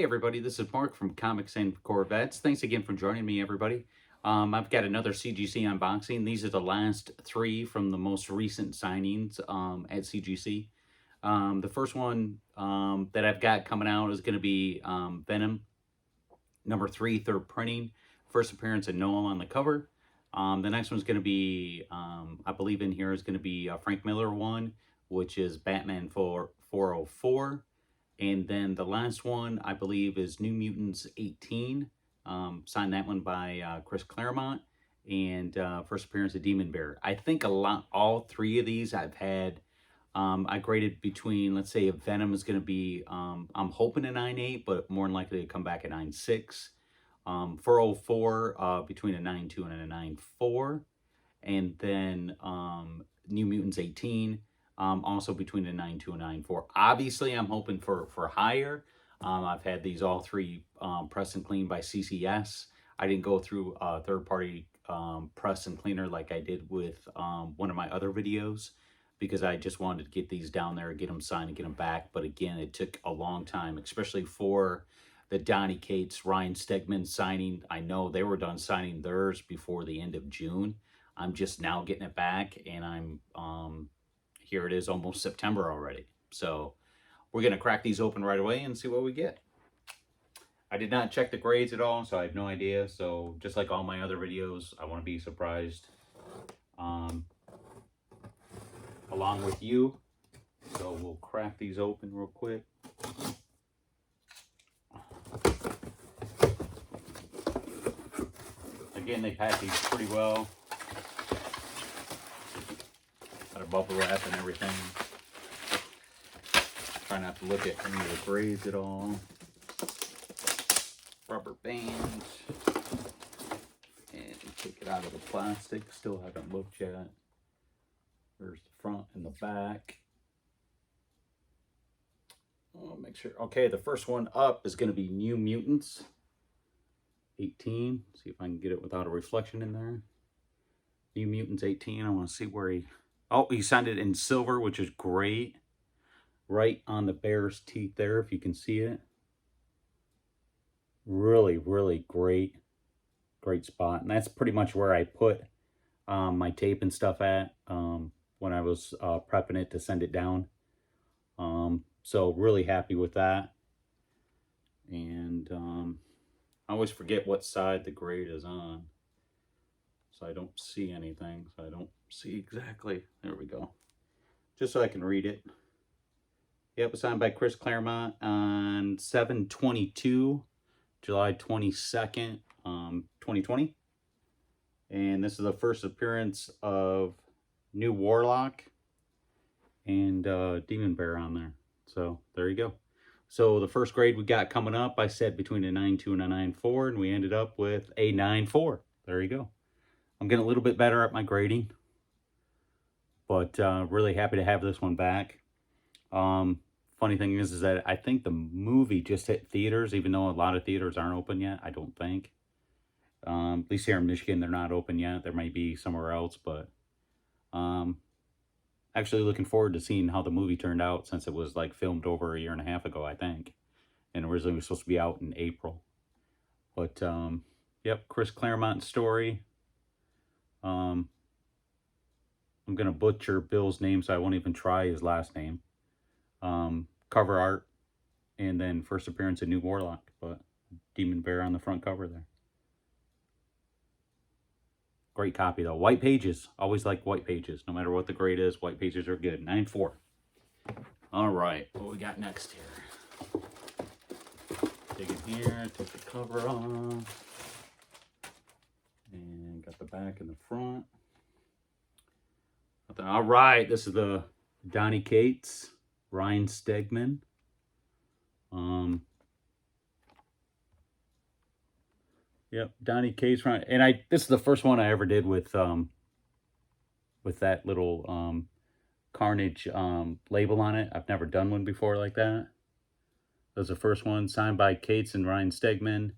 everybody, this is Mark from Comics and Corvettes. Thanks again for joining me, everybody. I've got another CGC unboxing. These are the last three from the most recent signings at CGC. The first one that I've got coming out is going to be Venom, number 3, third printing. First appearance of Noel on the cover. The next one's going to be, I believe in here is going to be a Frank Miller one, which is Batman 404. And then the last one, I believe, is New Mutants 18. Signed that one by Chris Claremont. And first appearance of Demon Bear. I think all three of these I've had. I graded between, let's say, if Venom is going to be, I'm hoping a 9.8, but more than likely to come back at 9.6. 404 between a 9.2 and a 9.4. And then New Mutants 18. Also between a 9.2 and 9.4. Obviously, I'm hoping for higher. I've had these all three press and clean by CCS. I didn't go through a third-party press and cleaner like I did with one of my other videos because I just wanted to get these down there, get them signed, and get them back. But again, it took a long time, especially for the Donny Cates, Ryan Stegman signing. I know they were done signing theirs before the end of June. I'm just now getting it back, and I'm... here it is, almost September already. So we're going to crack these open right away and see what we get. I did not check the grades at all, so I have no idea. So just like all my other videos, I want to be surprised along with you. So we'll crack these open real quick. Again, they pack these pretty well. Bubble wrap and everything. Try not to look at any of the grades at all. Rubber bands. And take it out of the plastic. Still haven't looked yet. There's the front and the back. I'll make sure. Okay, the first one up is going to be New Mutants 18. See if I can get it without a reflection in there. New Mutants 18. I want to see where he... Oh, he signed it in silver, which is great. Right on the bear's teeth there, if you can see it. Really, really great. Great spot. And that's pretty much where I put my tape and stuff at when I was prepping it to send it down. So really happy with that. And I always forget what side the grade is on. So I don't see anything. So I don't see exactly. There we go. Just so I can read it. Yep, it's signed by Chris Claremont on 7/22, July 22nd, 2020. And this is the first appearance of New Warlock and Demon Bear on there. So there you go. So the first grade we got coming up, I said between a 9.2 and a 9.4, and we ended up with a 9.4. There you go. I'm getting a little bit better at my grading, but really happy to have this one back. Funny thing is that I think the movie just hit theaters, even though a lot of theaters aren't open yet, I don't think. At least here in Michigan, they're not open yet. There might be somewhere else, but actually looking forward to seeing how the movie turned out since it was like filmed over a year and a half ago, I think. And originally it was supposed to be out in April. But, yep, Chris Claremont's story. I'm going to butcher Bill's name, so I won't even try his last name. Cover art, and then first appearance of New Warlock, but Demon Bear on the front cover there. Great copy, though. White pages. Always like white pages. No matter what the grade is, white pages are good. 9.4. All right, what we got next here? Dig in here, take the cover off. And got the back and the front. All right, this is the Donny Cates, Ryan Stegman. Yep, Donny Cates, and this is the first one I ever did with that little Carnage label on it. I've never done one before like that. That was the first one, signed by Cates and Ryan Stegman.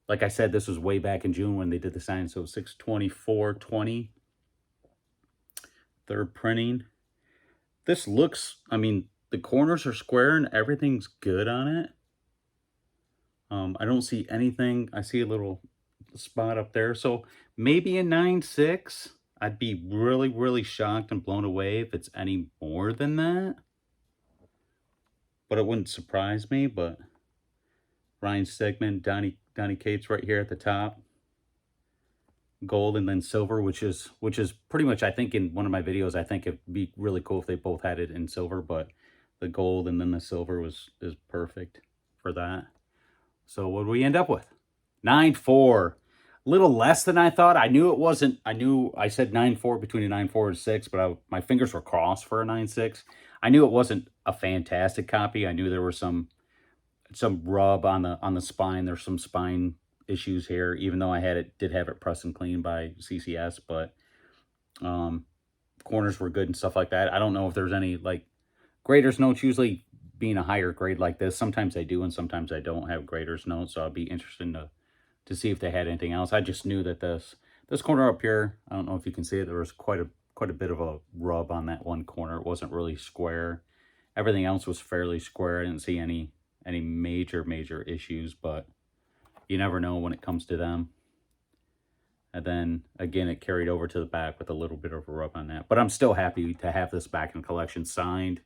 Like I said, this was way back in June when they did the sign, so 6/24/20. Third printing. This looks, I mean, the corners are square and everything's good on it. I don't see anything. I see a little spot up there. So maybe a 9.6. I'd be really, really shocked and blown away if it's any more than that. But it wouldn't surprise me. But Ryan Stegman, Donnie Cates right here at the top. Gold and then silver, which is pretty much, I think, in one of my videos, I think it'd be really cool if they both had it in silver, but the gold and then the silver is perfect for that. So what do we end up with? 9.4. A little less than I thought. I knew it wasn't. I said 9.4 between a 9.4 and 6, but my fingers were crossed for a 9.6. I knew it wasn't a fantastic copy. I knew there was some rub on the spine. There's some spine issues here, even though I did have it pressed and clean by CCS, but corners were good and stuff like that. I don't know if there's any, like, graders notes. Usually being a higher grade like this, sometimes I do and sometimes I don't have graders notes, so I'd be interested to see if they had anything else. I just knew that this corner up here, I don't know if you can see it, there was quite a bit of a rub on that one corner. It wasn't really square. Everything else was fairly square. I didn't see any major issues, but you never know when it comes to them. And then again, it carried over to the back with a little bit of a rub on that. But I'm still happy to have this back in the collection, signed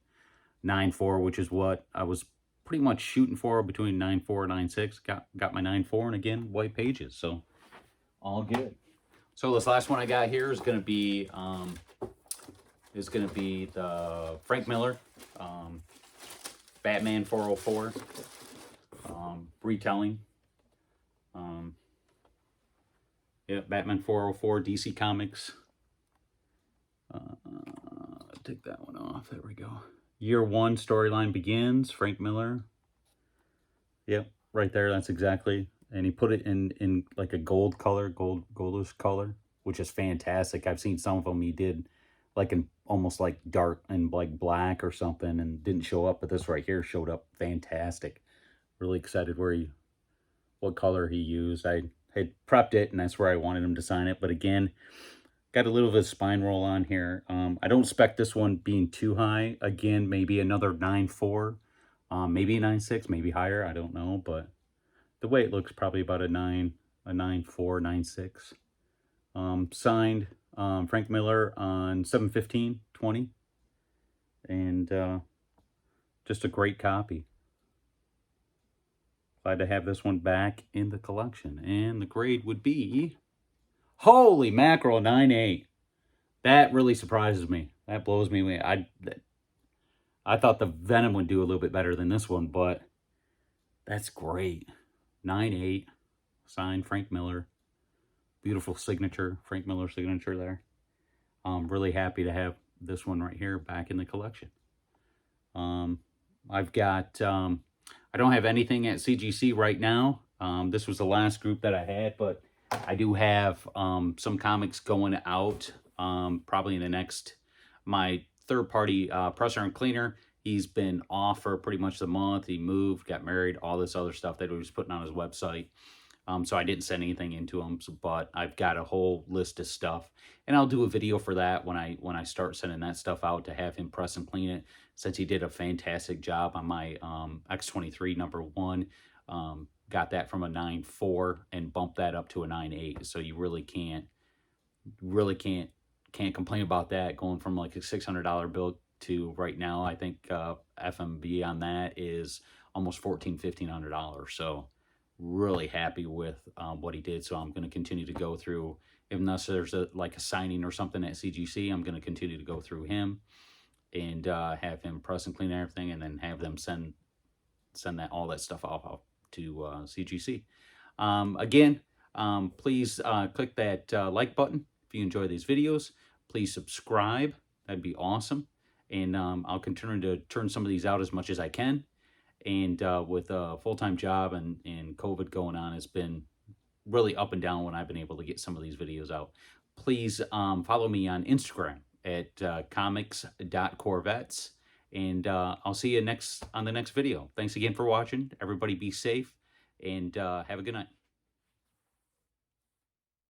9.4, which is what I was pretty much shooting for, between 9.4 and 9.6. Got my 9.4, and again, white pages, so all good. So this last one I got here is gonna be the Frank Miller Batman 404 retelling. Yeah, Batman 404, DC Comics. Take that one off. There we go. Year 1 storyline begins. Frank Miller. Yep, right there. That's exactly. And he put it in like a gold color, goldish color, which is fantastic. I've seen some of them he did like in almost like dark and like black or something, and didn't show up. But this right here showed up fantastic. Really excited what color he used. I had prepped it, and that's where I wanted him to sign it. But again, got a little bit of spine roll on here. I don't expect this one being too high. Again, maybe another 9.4, maybe a 9.6, maybe higher. I don't know, but the way it looks, probably about a 9.4, 9.6. Signed Frank Miller on 7/15/20, and just a great copy. Glad to have this one back in the collection. And the grade would be, holy mackerel, 9.8. That really surprises me. That blows me away. I thought the Venom would do a little bit better than this one, but that's great. 9.8, signed Frank Miller. Beautiful signature, Frank Miller signature there. I'm really happy to have this one right here back in the collection. I've got... I don't have anything at CGC right now. This was the last group that I had, but I do have some comics going out probably in the next... My third-party presser and cleaner, he's been off for pretty much the month. He moved, got married, all this other stuff that he was putting on his website. So I didn't send anything into him, but I've got a whole list of stuff, and I'll do a video for that when I start sending that stuff out, to have him press and clean it, since he did a fantastic job on my X23 #1. Got that from a 9.4 and bumped that up to a 9.8. So you really can't complain about that, going from like a $600 bill to right now. I think FMB on that is almost $1,400-1,500. So really happy with what he did. So I'm going to continue to go through, unless there's a signing or something at CGC, I'm going to continue to go through him and have him press and clean everything, and then have them send all that stuff off to CGC. Again, please click that like button if you enjoy these videos. Please subscribe. That'd be awesome. And I'll continue to turn some of these out as much as I can. And with a full-time job and COVID going on, it's been really up and down when I've been able to get some of these videos out. Please follow me on Instagram at comics.corvettes. And I'll see you on the next video. Thanks again for watching. Everybody be safe, and have a good night.